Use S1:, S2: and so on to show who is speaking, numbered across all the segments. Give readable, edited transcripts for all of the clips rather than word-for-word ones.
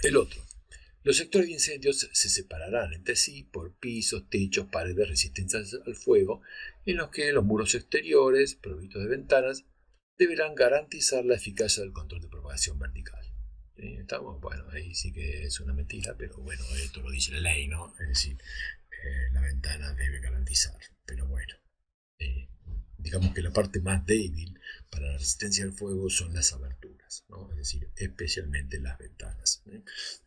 S1: El otro. Los sectores de incendios se separarán entre sí por pisos, techos, paredes resistentes al fuego, en los que los muros exteriores, provistos de ventanas, deberán garantizar la eficacia del control de propagación vertical. ¿Sí? ¿Estamos? Bueno, ahí sí que es una mentira, pero bueno, esto lo dice la ley, ¿no? Es decir, la ventana debe garantizar. Pero bueno, eh, digamos que la parte más débil para la resistencia al fuego son las aberturas, ¿no? Es decir, especialmente las ventanas.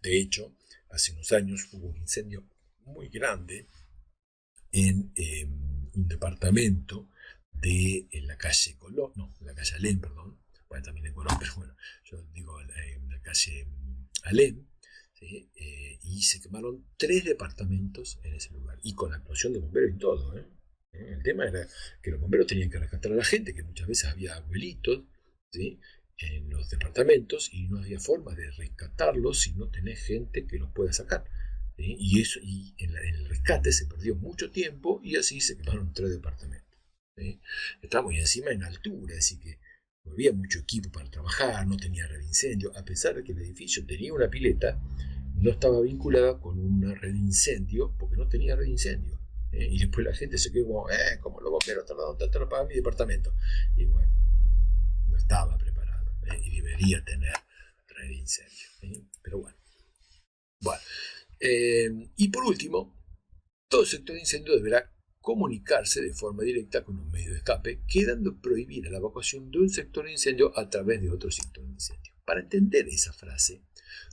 S1: De hecho, hace unos años hubo un incendio muy grande en un departamento de en la calle Colón, no, en la calle Alem, perdón, bueno, también en Colón, pero bueno, yo digo en la calle Alem, ¿sí? Y se quemaron 3 departamentos en ese lugar, y con la explosión de bomberos y todo, ¿eh? El tema era que los bomberos tenían que rescatar a la gente, que muchas veces había abuelitos, ¿sí? En los departamentos, y no había forma de rescatarlos si no tenés gente que los pueda sacar. Y en el rescate se perdió mucho tiempo y así se quemaron 3 departamentos. ¿Sí? Estábamos encima en altura, así que no había mucho equipo para trabajar, no tenía red de incendio, a pesar de que el edificio tenía una pileta, no estaba vinculada con una red de incendio porque no tenía red de incendio. Y después la gente se quedó como los bomberos tardaron tanto en pagar mi departamento. Y bueno, no estaba preparado y debería tener red de incendio. Pero bueno. Bueno, y por último, todo sector de incendio deberá comunicarse de forma directa con un medio de escape, quedando prohibida la evacuación de un sector de incendio a través de otro sector de incendio. Para entender esa frase,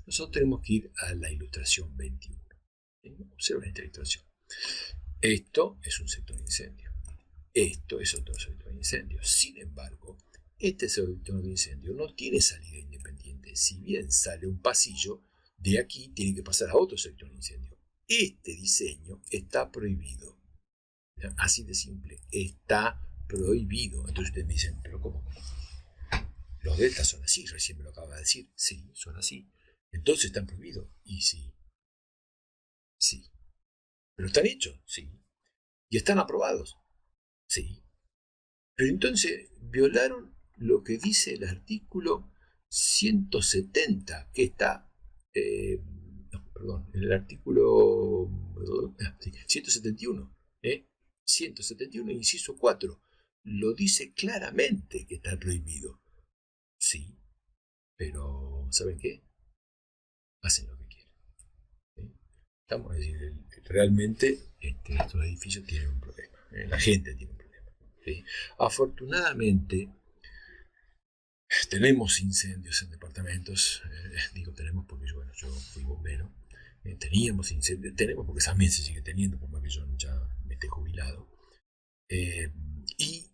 S1: nosotros tenemos que ir a la ilustración 21. Observen esta ilustración. Esto es un sector de incendio. Esto es otro sector de incendio. Sin embargo, este sector de incendio no tiene salida independiente. Si bien sale un pasillo, de aquí tiene que pasar a otro sector de incendio. Este diseño está prohibido. Así de simple. Está prohibido. Entonces ustedes me dicen, ¿pero cómo? Los deltas son así, recién me lo acaba de decir. Sí, son así. Entonces están prohibidos. Y sí, sí. ¿Pero están hechos? Sí. ¿Y están aprobados? Sí. Pero entonces violaron lo que dice el artículo 170, que está, no, perdón, en el artículo 171, 171, inciso 4, lo dice claramente que está prohibido. Sí, pero ¿saben qué? Hacen lo que quieren. ¿Sí? Estamos a decir, realmente estos edificios tienen un problema, la gente tiene un problema. ¿Sí? Afortunadamente, tenemos incendios en departamentos, digo tenemos porque yo fui bombero, teníamos incendios, tenemos porque también se sigue teniendo, por más que yo ya me esté jubilado, eh, y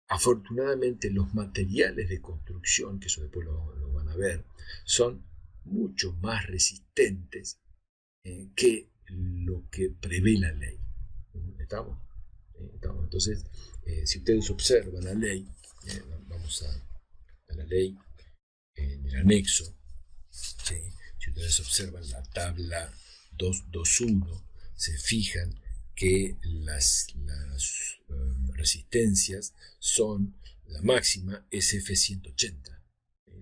S1: afortunadamente los materiales de construcción, que eso después lo van a ver, son mucho más resistentes que lo que prevé la ley. ¿Estamos? ¿Estamos? Entonces, si ustedes observan la ley, vamos a la ley en el anexo, ¿sí? Si ustedes observan la tabla 221, se fijan que las resistencias son la máxima SF180,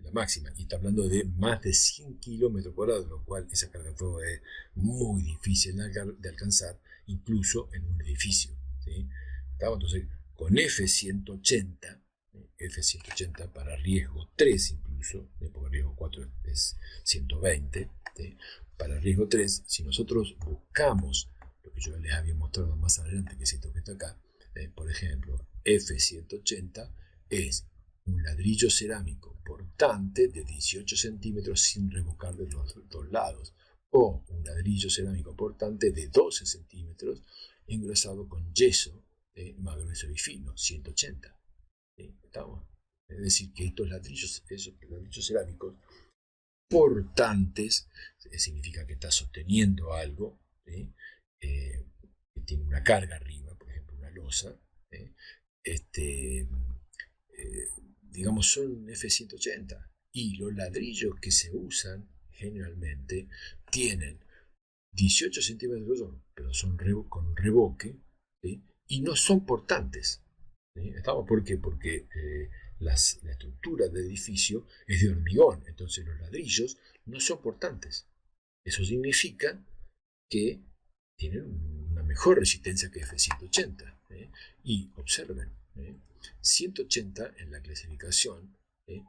S1: la máxima, y está hablando de más de 100 kilómetros cuadrados, lo cual esa carga de fuego es muy difícil de alcanzar, incluso en un edificio. ¿Sí? Entonces, con F180, F180 para riesgo 3 incluso, porque riesgo 4 es 120, ¿sí? Para riesgo 3, si nosotros buscamos lo que yo les había mostrado más adelante, que es esto que está acá, por ejemplo, F180 es un ladrillo cerámico portante de 18 centímetros sin revocar de los dos lados, o un ladrillo cerámico portante de 12 centímetros engrosado con yeso más grueso y fino, 180. ¿Sí? ¿Estamos? Es decir, que estos ladrillos cerámicos portantes, significa que está sosteniendo algo, ¿sí? Que tiene una carga arriba, por ejemplo, una losa, ¿sí? este, digamos, son F180. Y los ladrillos que se usan generalmente tienen 18 centímetros de grosor, pero son con revoque, ¿sí? Y no son portantes. ¿Sí? ¿Por qué? Porque la estructura del edificio es de hormigón, entonces los ladrillos no son portantes. Eso significa que tienen una mejor resistencia que F180. Y observen, 180 en la clasificación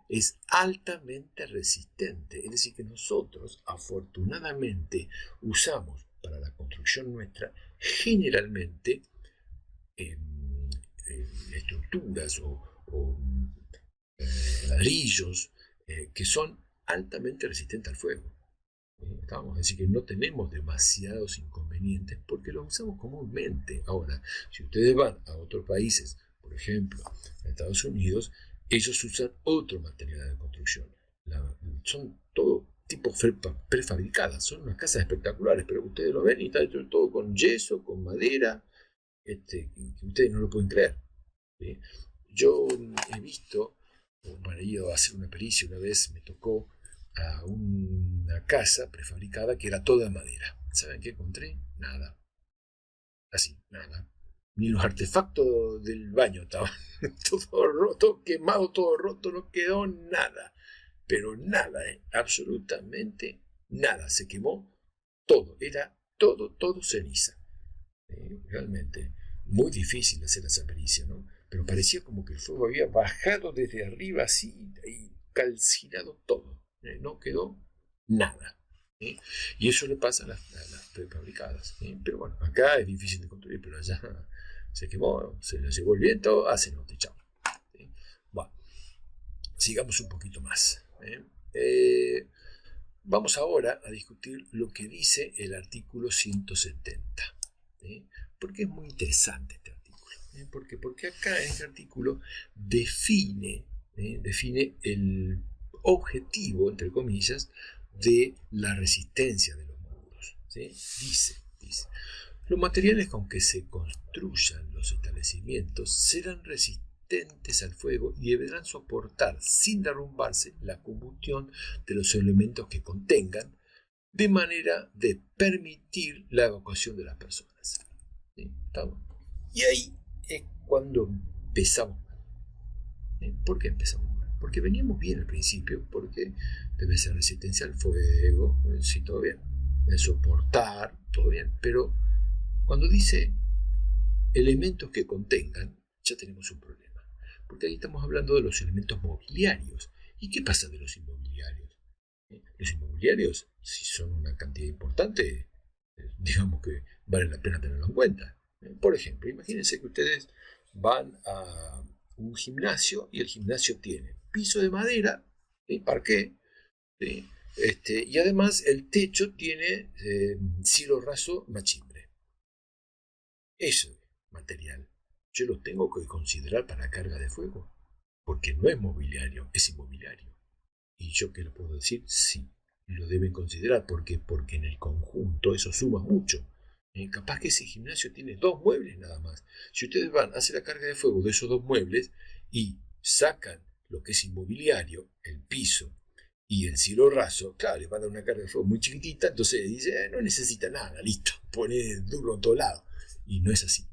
S1: es altamente resistente. Es decir, que nosotros afortunadamente usamos para la construcción nuestra generalmente estructuras o ladrillos que son altamente resistentes al fuego. Vamos a decir que no tenemos demasiados inconvenientes porque los usamos comúnmente. Ahora, si ustedes van a otros países, por ejemplo, a Estados Unidos, ellos usan otro material de construcción. Son todo tipos prefabricadas, son unas casas espectaculares, pero ustedes lo ven y está hecho todo con yeso, con madera, que ustedes no lo pueden creer. ¿Sí? Yo he visto, para ir a hacer una pericia una vez, me tocó a una casa prefabricada que era toda madera. ¿Saben qué encontré? Nada. Así, nada. Ni los artefactos del baño estaban todo roto, quemado, todo roto, no quedó nada. Pero nada, absolutamente nada. Se quemó todo, era todo ceniza. Realmente, muy difícil hacer esa pericia, ¿no? Pero parecía como que el fuego había bajado desde arriba así y calcinado todo. No quedó nada. Y eso le pasa a las prefabricadas. Pero bueno, acá es difícil de construir, pero allá se quemó, se le llevó el viento, hacen otro chao. Bueno, sigamos un poquito más. Vamos ahora a discutir lo que dice el artículo 170. Porque es muy interesante este artículo. Porque acá en este artículo define el objetivo, entre comillas, de la resistencia de los muros. Dice, los materiales con que se construyan los establecimientos serán resistentes al fuego y deberán soportar sin derrumbarse la combustión de los elementos que contengan, de manera de permitir la evacuación de las personas. Y ahí es cuando empezamos mal. ¿Por qué empezamos mal? Porque veníamos bien al principio, porque debe ser resistencia al fuego, sí, todo bien, soportar, todo bien, pero cuando dice elementos que contengan, ya tenemos un problema, porque ahí estamos hablando de los elementos mobiliarios. ¿Y qué pasa de los inmobiliarios? Los inmobiliarios, si son una cantidad importante, digamos que vale la pena tenerlo en cuenta. Por ejemplo, imagínense que ustedes van a un gimnasio y el gimnasio tiene piso de madera, parqué, y además el techo tiene cielo raso machimbre. Ese material yo lo tengo que considerar para carga de fuego, porque no es mobiliario, es inmobiliario. ¿Y yo qué le puedo decir? Sí, lo deben considerar. ¿Por qué? Porque en el conjunto eso suma mucho. Capaz que ese gimnasio tiene 2 muebles nada más. Si ustedes van a hacer la carga de fuego de esos 2 muebles y sacan lo que es inmobiliario, el piso y el cielo raso, claro, les va a dar una carga de fuego muy chiquitita, entonces dice, no necesita nada, listo, pone duro en todo lado. Y no es así.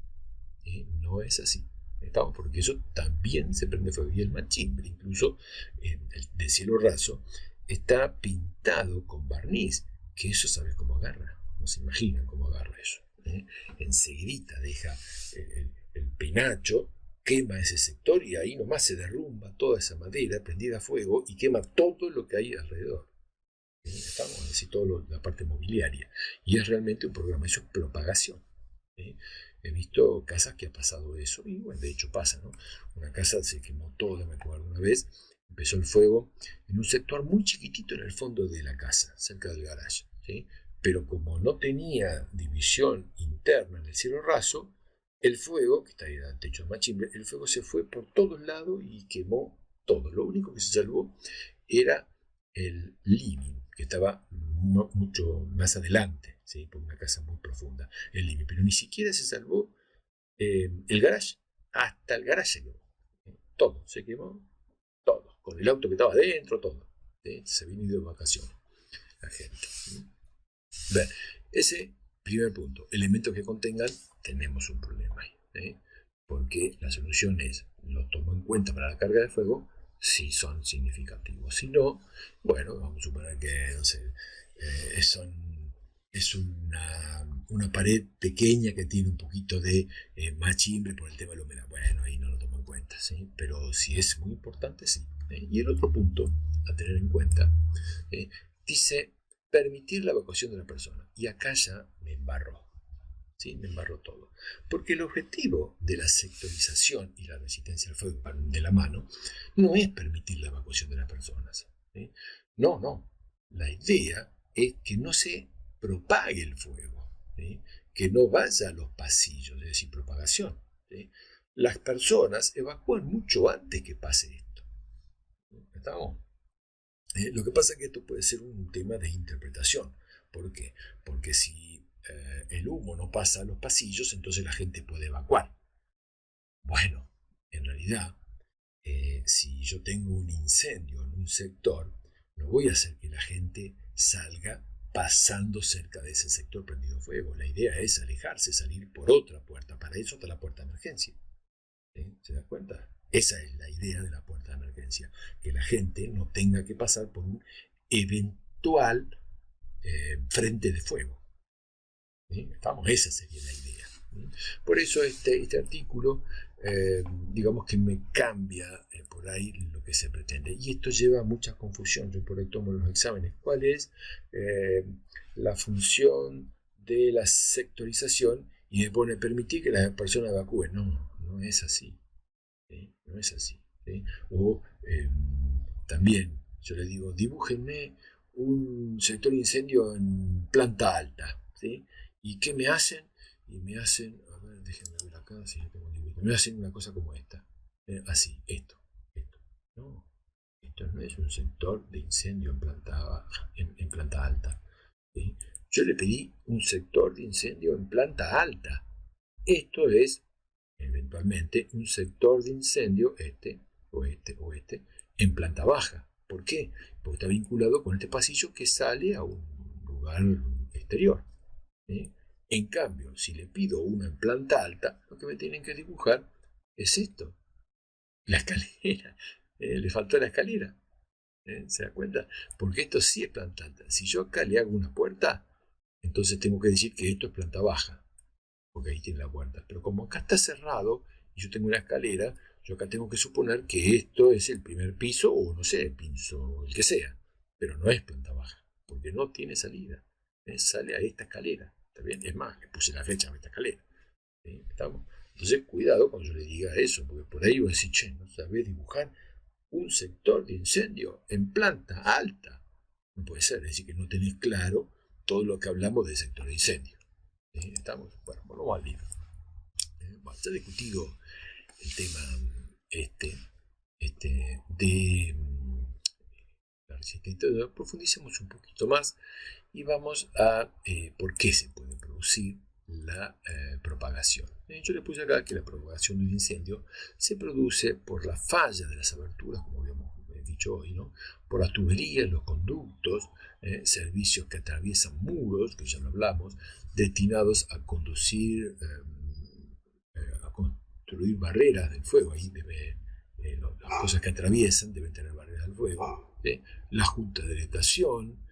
S1: No es así. Porque eso también se prende fuego. Y el machimbre, incluso de cielo raso, está pintado con barniz, que eso sabe cómo agarra. No se imaginan cómo agarra eso. Enseguidita deja el penacho, quema ese sector y ahí nomás se derrumba toda esa madera prendida a fuego y quema todo lo que hay alrededor. Estamos a decir toda la parte mobiliaria. Y es realmente un programa, eso es propagación. He visto casas que ha pasado eso, y bueno, de hecho pasa, ¿no? Una casa se quemó toda, me acuerdo una vez, empezó el fuego en un sector muy chiquitito en el fondo de la casa, cerca del garage, ¿sí? Pero como no tenía división interna en el cielo raso, el fuego, que está ahí al techo de machimbre, el fuego se fue por todos lados y quemó todo. Lo único que se salvó era el living, que estaba mucho más adelante, ¿sí? Por una casa muy profunda, el living, pero ni siquiera se salvó el garage, hasta el garage se quemó, todo, se quemó, todo, con el auto que estaba adentro, todo, se vino de vacaciones la gente. Bien, ese primer punto, elementos que contengan, tenemos un problema ahí, porque la solución es, lo tomo en cuenta para la carga de fuego, si son significativos. Si no, bueno, vamos a suponer que no sé, son es una pared pequeña que tiene un poquito de machimbre por el tema de la humedad. Bueno, ahí no lo tomo en cuenta, ¿sí? Pero si es muy importante, sí. Y el otro punto a tener en cuenta, ¿eh? Dice permitir la evacuación de la persona. Y acá ya me embarró. ¿Sí? Me embarró todo. Porque el objetivo de la sectorización y la resistencia al fuego van de la mano no es permitir la evacuación de las personas. ¿Sí? No, no. La idea es que no se propague el fuego, ¿sí? Que no vaya a los pasillos, es decir, propagación. ¿Sí? Las personas evacúan mucho antes que pase esto. ¿Estamos? Lo que pasa es que esto puede ser un tema de interpretación. ¿Por qué? Porque si el humo no pasa a los pasillos, entonces la gente puede evacuar. Bueno, en realidad, si yo tengo un incendio en un sector, no voy a hacer que la gente salga pasando cerca de ese sector prendido fuego. La idea es alejarse, salir por otra puerta. Para eso está la puerta de emergencia. ¿Se da cuenta? Esa es la idea de la puerta de emergencia, que la gente no tenga que pasar por un eventual frente de fuego. Estamos, esa sería la idea. Por eso este artículo, digamos que me cambia por ahí lo que se pretende. Y esto lleva a mucha confusión. Yo por ahí tomo los exámenes. ¿Cuál es la función de la sectorización? Y me pone permitir que las personas evacúen. No, no es así. ¿Sí? No es así. ¿Sí? O también yo les digo, dibújenme un sector de incendio en planta alta. ¿Sí? ¿Y qué me hacen? Y me hacen, a ver, déjenme ver acá si tengo un dibujo. Me hacen una cosa como esta. Así, esto. No, esto no es un sector de incendio en planta baja, en planta alta. ¿Sí? Yo le pedí un sector de incendio en planta alta. Esto es eventualmente un sector de incendio, este, en planta baja. ¿Por qué? Porque está vinculado con este pasillo que sale a un lugar exterior. ¿Sí? En cambio, si le pido uno en planta alta, lo que me tienen que dibujar es esto, la escalera. Le faltó la escalera. ¿Se da cuenta? Porque esto sí es planta alta. Si yo acá le hago una puerta, entonces tengo que decir que esto es planta baja, porque ahí tiene la puerta. Pero como acá está cerrado y yo tengo una escalera, yo acá tengo que suponer que esto es el primer piso o no sé, el piso, el que sea. Pero no es planta baja, porque no tiene salida. Sale a esta escalera. ¿Está bien? Es más, le puse la fecha a esta escalera. ¿Sí? ¿Estamos? Entonces, cuidado cuando yo le diga eso, porque por ahí voy a decir, che, no sabés dibujar un sector de incendio en planta alta. No puede ser, es decir, que no tenés claro todo lo que hablamos de sector de incendio. Estamos, bueno, volvamos al libro. Se ha discutido el tema de la resistencia. Profundicemos un poquito más y vamos a por qué se puede producir la propagación. Yo le puse acá que la propagación de un incendio se produce por la falla de las aberturas, como habíamos dicho hoy, ¿no? Por las tuberías, los conductos, servicios que atraviesan muros, que ya lo hablamos, destinados a conducir, a construir barreras del fuego. Ahí las cosas que atraviesan deben tener barreras del fuego. Las juntas de estación,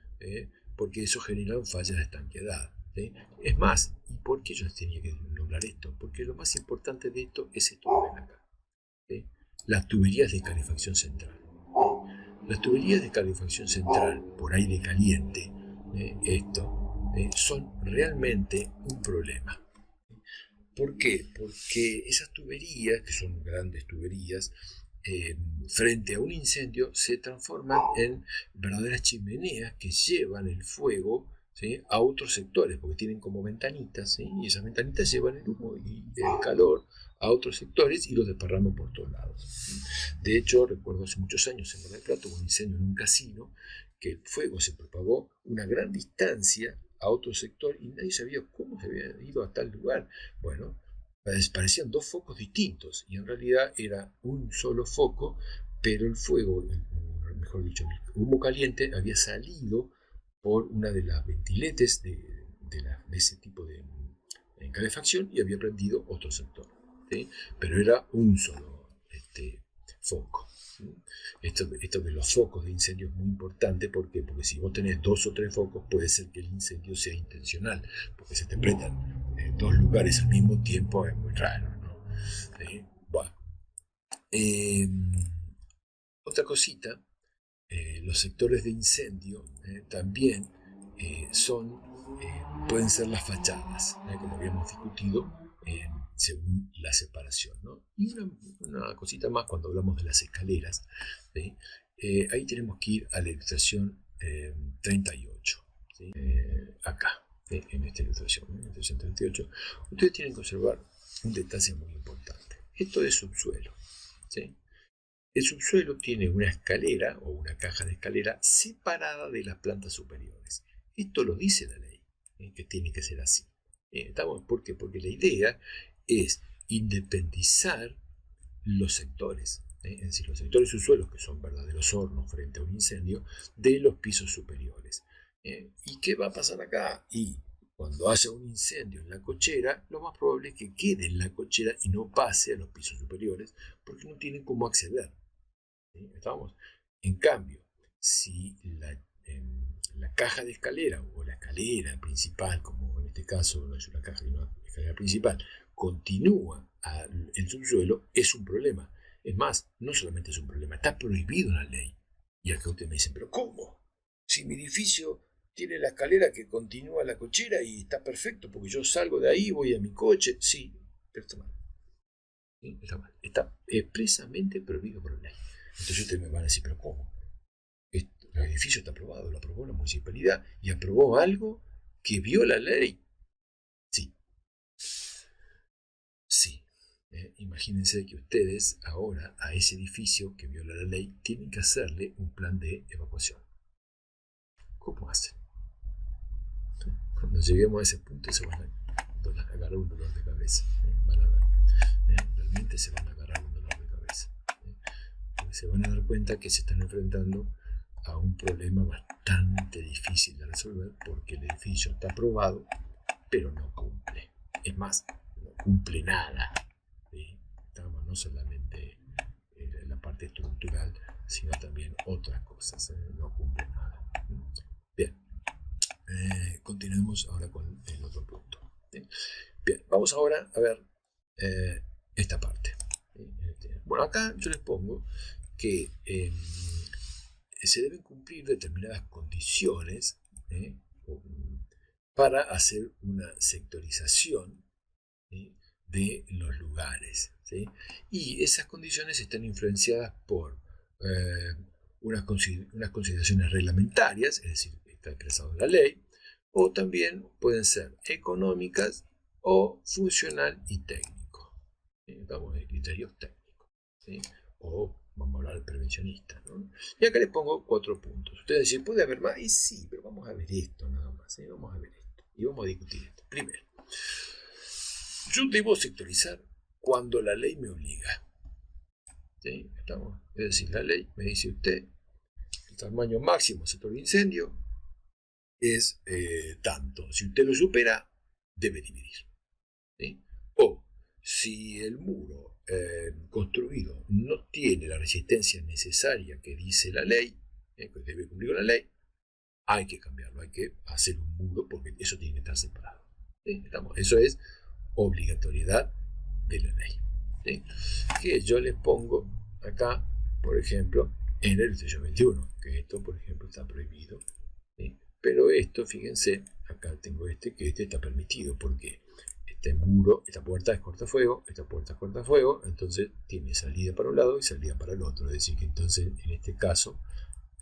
S1: porque eso genera fallas de estanqueidad. ¿Sí? Es más, ¿y por qué yo tenía que nombrar esto? Porque lo más importante de esto es esto que ven acá. ¿Sí? Las tuberías de calefacción central. Las tuberías de calefacción central por aire caliente, son realmente un problema. ¿Por qué? Porque esas tuberías, que son grandes tuberías, frente a un incendio se transforman en verdaderas chimeneas que llevan el fuego, ¿sí?, a otros sectores, porque tienen como ventanitas, ¿sí?, y esas ventanitas llevan el humo y el calor a otros sectores y los desparraman por todos lados. De hecho, recuerdo hace muchos años en Mar del Plata un incendio en un casino, que el fuego se propagó una gran distancia a otro sector y nadie sabía cómo se había ido a tal lugar. Bueno, parecían dos focos distintos y en realidad era un solo foco, pero el fuego, mejor dicho, el humo caliente había salido por una de las ventiletes de ese tipo de calefacción y había prendido otro sector. ¿Sí? Pero era un solo foco. Esto de los focos de incendio es muy importante. ¿Por qué? Porque si vos tenés 2 o 3 focos, puede ser que el incendio sea intencional, porque se te prendan 2 lugares al mismo tiempo, es muy raro, ¿no? Bueno. Otra cosita, los sectores de incendio también pueden ser las fachadas, como habíamos discutido, según la separación, ¿no? Y una cosita más cuando hablamos de las escaleras, ¿sí? Ahí tenemos que ir a la ilustración 38, ¿sí? Acá, en esta ilustración, en la ilustración 38, ustedes tienen que observar un detalle muy importante. Esto es subsuelo, ¿sí? El subsuelo tiene una escalera o una caja de escalera separada de las plantas superiores. Esto lo dice la ley, que tiene que ser así. ¿Por qué? Porque la idea es independizar los sectores, es decir, los sectores subsuelos, que son verdaderos hornos frente a un incendio, de los pisos superiores. ¿Y qué va a pasar acá? Y cuando haya un incendio en la cochera, lo más probable es que quede en la cochera y no pase a los pisos superiores, porque no tienen cómo acceder. ¿Sí? ¿Estamos? En cambio, si la caja de escalera o la escalera principal, como en este caso no es una caja, sino una escalera principal, continúa el subsuelo, es un problema. Es más, no solamente es un problema, está prohibido en la ley. Y acá ustedes me dicen, ¿pero cómo? Si mi edificio tiene la escalera que continúa la cochera y está perfecto, porque yo salgo de ahí, voy a mi coche. Sí, pero está mal. ¿Sí? Está mal. Está expresamente prohibido por la ley. Entonces ustedes me van a decir, ¿pero cómo? El edificio está aprobado, lo aprobó la municipalidad y aprobó algo que viola la ley. Sí, sí. Imagínense que ustedes ahora a ese edificio que viola la ley tienen que hacerle un plan de evacuación. ¿Cómo hacen? Cuando lleguemos a ese punto se van a agarrar un dolor de cabeza. Van a ver. Realmente se van a agarrar un dolor de cabeza. Porque se van a dar cuenta que se están enfrentando a un problema bastante difícil de resolver, porque el edificio está aprobado, pero no cumple. Es más, no cumple nada. ¿Sí? No solamente la parte estructural, sino también otras cosas. No cumple nada. Bien, continuemos ahora con el otro punto. ¿Sí? Bien, vamos ahora a ver esta parte. Bueno, acá yo les pongo que se deben cumplir determinadas condiciones para hacer una sectorización de los lugares. ¿Sí? Y esas condiciones están influenciadas por unas consideraciones reglamentarias, es decir, está expresado en la ley, o también pueden ser económicas o funcional y técnico. Vamos a criterios técnicos. ¿Sí? O vamos a hablar del prevencionista, ¿no? Y acá les pongo 4 puntos. Ustedes dicen, ¿puede haber más? Y sí, pero vamos a ver esto nada más. Vamos a ver esto. Y vamos a discutir esto. Primero, yo debo sectorizar cuando la ley me obliga. ¿Sí? ¿Estamos? Es decir, la ley me dice usted, el tamaño máximo sector de incendio es tanto. Si usted lo supera, debe dividir. ¿Sí? O si el muro construido no tiene la resistencia necesaria que dice la ley, que debe cumplir la ley, hay que cambiarlo, hay que hacer un muro porque eso tiene que estar separado. ¿Sí? Eso es obligatoriedad de la ley. ¿Sí? Que yo les pongo acá, por ejemplo, en el 21, que esto, por ejemplo, está prohibido. ¿Sí? Pero esto, fíjense, acá tengo que este está permitido porque este muro, esta puerta es cortafuego, esta puerta es cortafuego, entonces tiene salida para un lado y salida para el otro. Es decir, que entonces, en este caso,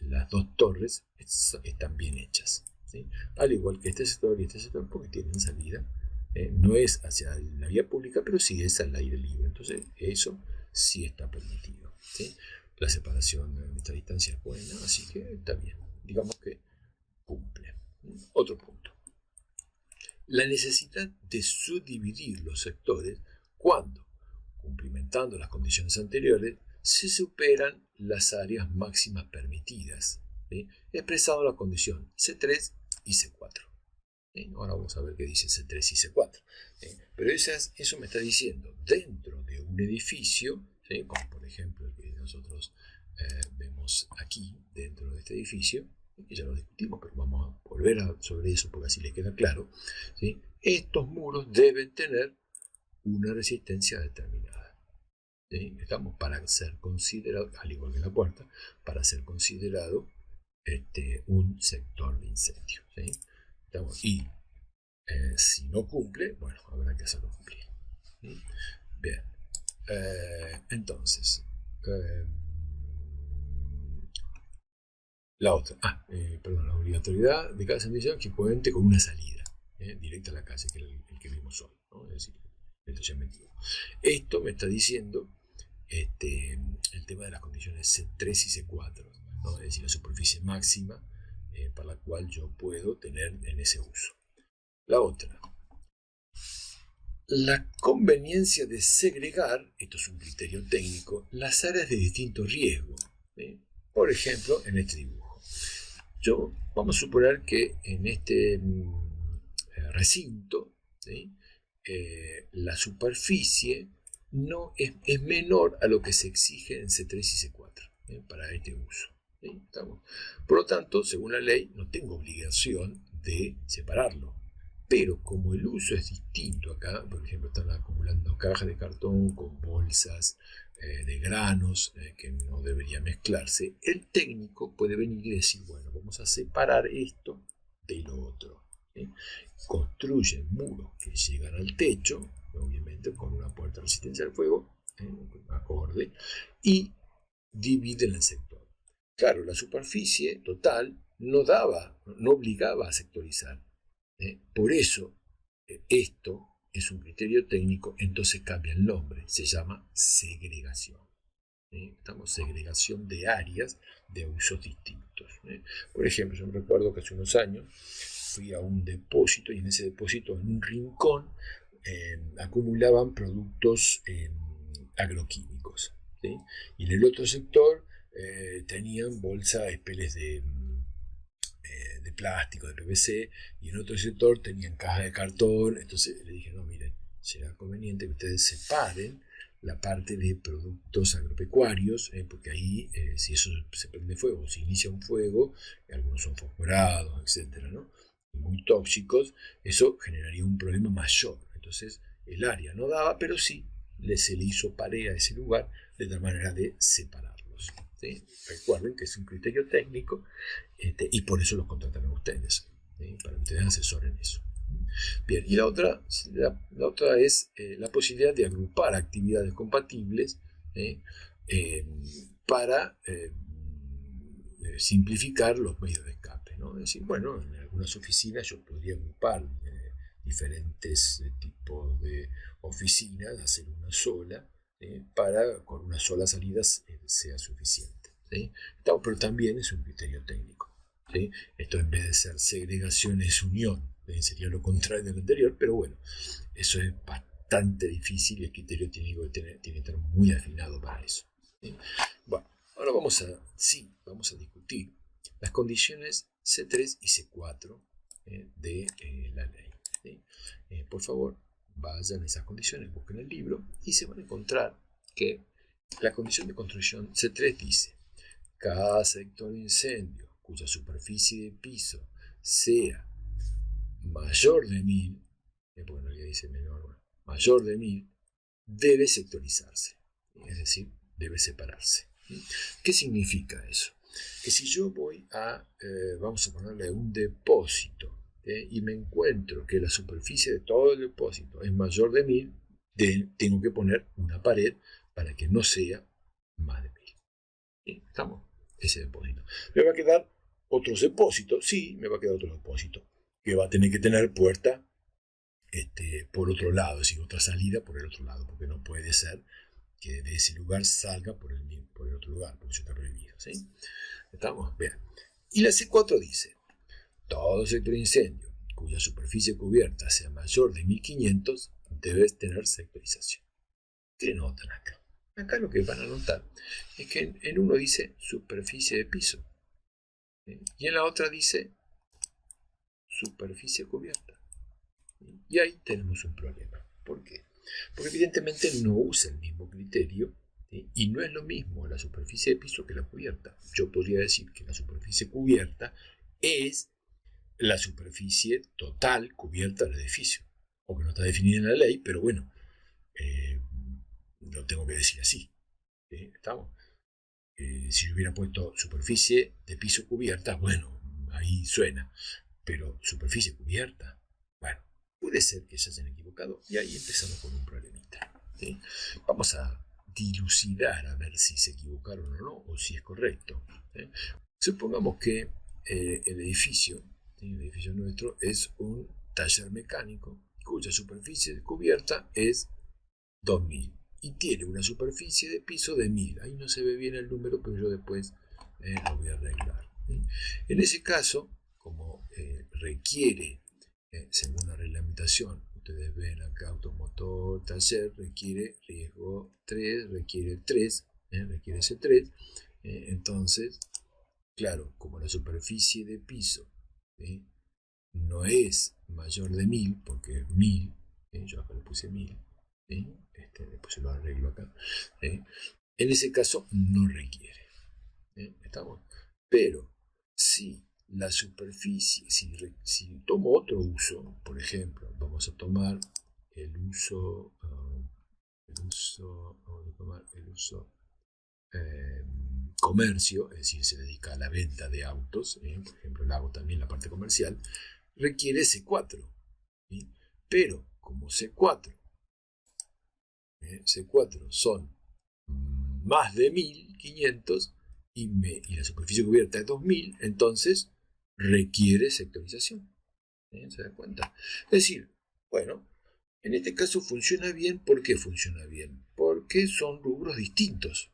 S1: las dos torres están bien hechas. ¿Sí? Al igual que este sector y este sector, porque tienen salida. No es hacia la vía pública, pero sí es al aire libre. Entonces, eso sí está permitido. ¿Sí? La separación en esta distancia es buena, así que está bien. Digamos que cumple. Otro punto. La necesidad de subdividir los sectores cuando, cumplimentando las condiciones anteriores, se superan las áreas máximas permitidas, ¿sí? Expresado en la condición C3 y C4. ¿Sí? Ahora vamos a ver qué dice C3 y C4. ¿Sí? Pero eso me está diciendo, dentro de un edificio, ¿sí? Como por ejemplo el que nosotros vemos aquí dentro de este edificio, que ya lo discutimos, pero vamos a volver sobre eso porque así les queda claro, ¿sí? Estos muros deben tener una resistencia determinada. ¿Sí? Estamos para ser considerado, al igual que la puerta, para ser considerado un sector de incendio. ¿Sí? Y si no cumple, bueno, habrá que hacerlo cumplir. ¿Sí? Bien, entonces, la otra, perdón, la obligatoriedad de cada servicio que cuente con una salida directa a la calle, que es el que vimos hoy, ¿no? Es decir, esto me está diciendo el tema de las condiciones C3 y C4, ¿no? Es decir, la superficie máxima para la cual yo puedo tener en ese uso. La otra, la conveniencia de segregar, esto es un criterio técnico, las áreas de distinto riesgo. ¿Sí? Por ejemplo, en este dibujo. Vamos a suponer que en este recinto, ¿sí? La superficie no es menor a lo que se exige en C3 y C4 para este uso. ¿Sí? Por lo tanto, según la ley, no tengo obligación de separarlo. Pero como el uso es distinto acá, por ejemplo, están acumulando cajas de cartón con bolsas de granos que no debería mezclarse, el técnico puede venir y decir, bueno, vamos a separar esto de lo otro. ¿Sí? Construyen muros que llegan al techo, obviamente con una puerta de resistencia al fuego, acorde, y dividen el sector. Claro, la superficie total no obligaba a sectorizar. Por eso, esto es un criterio técnico, entonces cambia el nombre, se llama segregación. Segregación de áreas de usos distintos. Por ejemplo, yo me recuerdo que hace unos años fui a un depósito y en ese depósito, en un rincón, acumulaban productos agroquímicos. ¿Sí? Y en el otro sector tenían bolsas, peles de plástico, de PVC, y en otro sector tenían cajas de cartón. Entonces le dije, no, miren, será conveniente que ustedes separen la parte de productos agropecuarios, porque ahí si eso se prende fuego, se inicia un fuego, algunos son fosforados, etcétera, ¿no? Y muy tóxicos, eso generaría un problema mayor. Entonces el área no daba, pero sí se le hizo pared a ese lugar de tal manera de separarlos. ¿Sí? Recuerden que es un criterio técnico y por eso los contratan a ustedes, ¿sí? Para que ustedes asesoren eso. Bien, y la otra es la posibilidad de agrupar actividades compatibles para simplificar los medios de escape, ¿no? Es decir, bueno, en algunas oficinas yo podría agrupar diferentes tipos de oficinas, hacer una sola, para con una sola salida sea suficiente. ¿Sí? Pero también es un criterio técnico. ¿Sí? Esto en vez de ser segregación es unión, sería lo contrario del anterior, pero bueno, eso es bastante difícil y el criterio tiene que estar muy afinado para eso. ¿Sí? Bueno, ahora vamos a discutir las condiciones C3 y C4 de la ley. ¿Sí? Por favor, vayan a esas condiciones, busquen el libro y se van a encontrar que la condición de construcción C3 dice: cada sector de incendio cuya superficie de piso sea mayor de 1000, porque en realidad dice menor, mayor de 1000, debe sectorizarse, es decir, debe separarse. ¿Qué significa eso? Que si yo voy vamos a ponerle un depósito, y me encuentro que la superficie de todo el depósito es mayor de 1000, tengo que poner una pared para que no sea más de 1000. ¿Estamos? Ese depósito. ¿Me va a quedar otro depósito? Sí, me va a quedar otro depósito, que va a tener que tener puerta por otro lado, es decir, otra salida por el otro lado, porque no puede ser que de ese lugar salga por el otro lugar, porque eso está prohibido. ¿Sí? ¿Estamos? Bien. Y la C4 dice: todo sector de incendio cuya superficie cubierta sea mayor de 1500 debe tener sectorización. ¿Qué notan acá? Acá lo que van a notar es que en uno dice superficie de piso, y en la otra dice superficie cubierta. Y ahí tenemos un problema. ¿Por qué? Porque evidentemente no usa el mismo criterio ¿sí? Y no es lo mismo la superficie de piso que la cubierta. Yo podría decir que la superficie cubierta es la superficie total cubierta del edificio, o que no está definida en la ley, pero bueno, lo tengo que decir así. ¿Sí? ¿Estamos? Si yo hubiera puesto superficie de piso cubierta, bueno, ahí suena, pero superficie cubierta, bueno, puede ser que se hayan equivocado y ahí empezamos con un problemita. ¿Sí? Vamos a dilucidar a ver si se equivocaron o no, o si es correcto. ¿Sí? Supongamos que el edificio nuestro es un taller mecánico cuya superficie cubierta es 2000 y tiene una superficie de piso de 1000. Ahí no se ve bien el número, pero yo después lo voy a arreglar. ¿Sí? En ese caso, como requiere, según la reglamentación, ustedes ven acá automotor, taller, requiere riesgo 3, requiere 3, requiere ese 3. Entonces, claro, como la superficie de piso no es mayor de 1000, porque 1000, yo acá le puse 1000, después se lo arreglo acá, en ese caso no requiere. ¿Estamos? Pero si la superficie, si tomo otro uso, por ejemplo, vamos a tomar el uso, comercio, es decir, se dedica a la venta de autos, por ejemplo, le hago también la parte comercial, requiere C4. ¿Sí? Pero como C4 son más de 1500 y la superficie cubierta es 2000, entonces requiere sectorización. ¿Se dan cuenta? Es decir, bueno, en este caso funciona bien. ¿Por qué funciona bien? Porque son rubros distintos.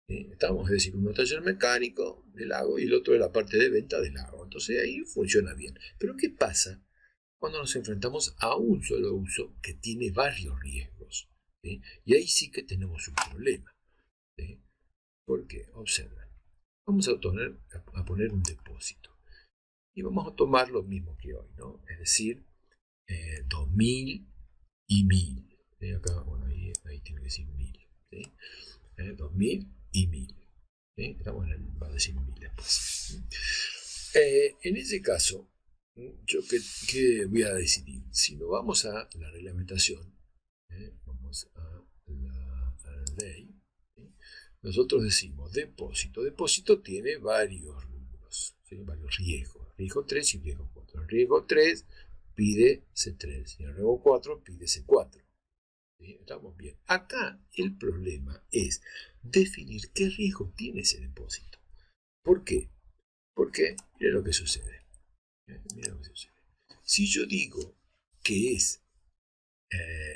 S1: Estamos, es decir, uno taller mecánico del lago y el otro de la parte de venta del lago. Entonces ahí funciona bien. Pero ¿qué pasa cuando nos enfrentamos a un solo uso que tiene varios riesgos? ¿Sí? Y ahí sí que tenemos un problema. ¿Sí? Porque, observen, vamos a poner un depósito. Y vamos a tomar lo mismo que hoy, ¿no? Es decir, 2000 y 1000. Acá, bueno, ahí tiene que decir 1000. ¿Sí? 2000 y 1000. ¿Sí? Estamos va a decir 1000 después. En ese caso, yo qué voy a decidir. Si no vamos a la reglamentación, vamos a la ley, ¿sí? Nosotros decimos depósito. Depósito tiene varios rubros, ¿sí? Varios riesgos. Riesgo 3 y riesgo 4. El riesgo 3 pide C3 y el riesgo 4 pide C4. ¿Sí? Estamos bien. Acá el problema es definir qué riesgo tiene ese depósito. ¿Por qué? Porque mira lo que sucede. Mira lo que sucede. Si yo digo que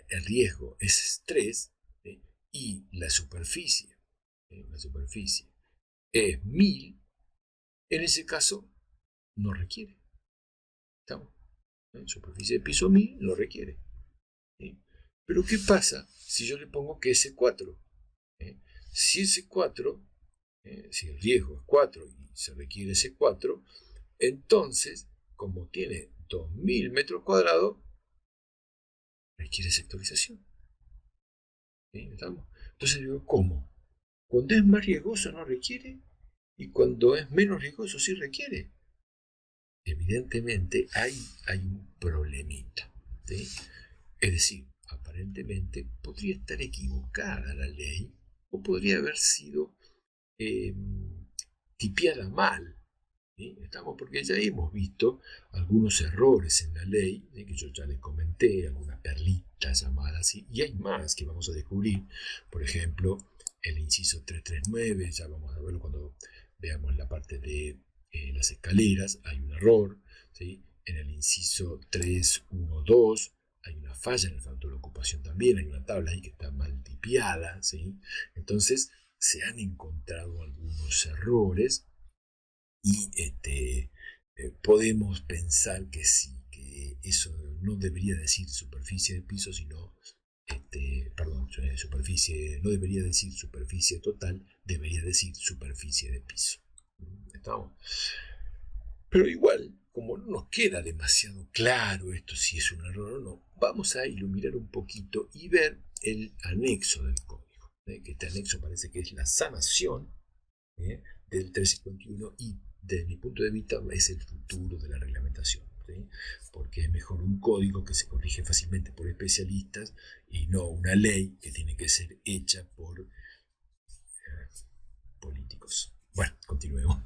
S1: el riesgo es 3, ¿sí? Y la superficie es 1000, en ese caso no requiere. ¿Estamos? Superficie de piso 1000 no requiere. ¿Sí? Pero ¿qué pasa si yo le pongo que es 4? Si ese 4, si el riesgo es 4 y se requiere ese 4, entonces, como tiene 2000 metros cuadrados, requiere sectorización. ¿Sí? ¿Estamos? Entonces digo, ¿cómo? Cuando es más riesgoso no requiere y cuando es menos riesgoso sí requiere. Evidentemente hay un problemita. ¿Sí? Es decir, aparentemente podría estar equivocada la ley o podría haber sido tipiada mal. ¿Sí? Estamos porque ya hemos visto algunos errores en la ley, que yo ya les comenté, algunas perlitas llamadas así, y hay más que vamos a descubrir. Por ejemplo, el inciso 339, ya vamos a verlo cuando veamos la parte de las escaleras, hay un error. ¿Sí? En el inciso 312 hay una falla en el factor de ocupación también, hay una tabla ahí que está mal tipiada. ¿Sí? Entonces se han encontrado algunos errores y podemos pensar que sí, que eso no debería decir superficie de piso, sino, perdón, superficie, no debería decir superficie total, debería decir superficie de piso. ¿Estamos? Pero igual, como no nos queda demasiado claro esto si es un error o no, vamos a iluminar un poquito y ver el anexo del código. que este anexo parece que es la sanación del 351 y desde mi punto de vista es el futuro de la reglamentación, ¿sí? Porque es mejor un código que se corrige fácilmente por especialistas y no una ley que tiene que ser hecha por políticos. Bueno, continuemos.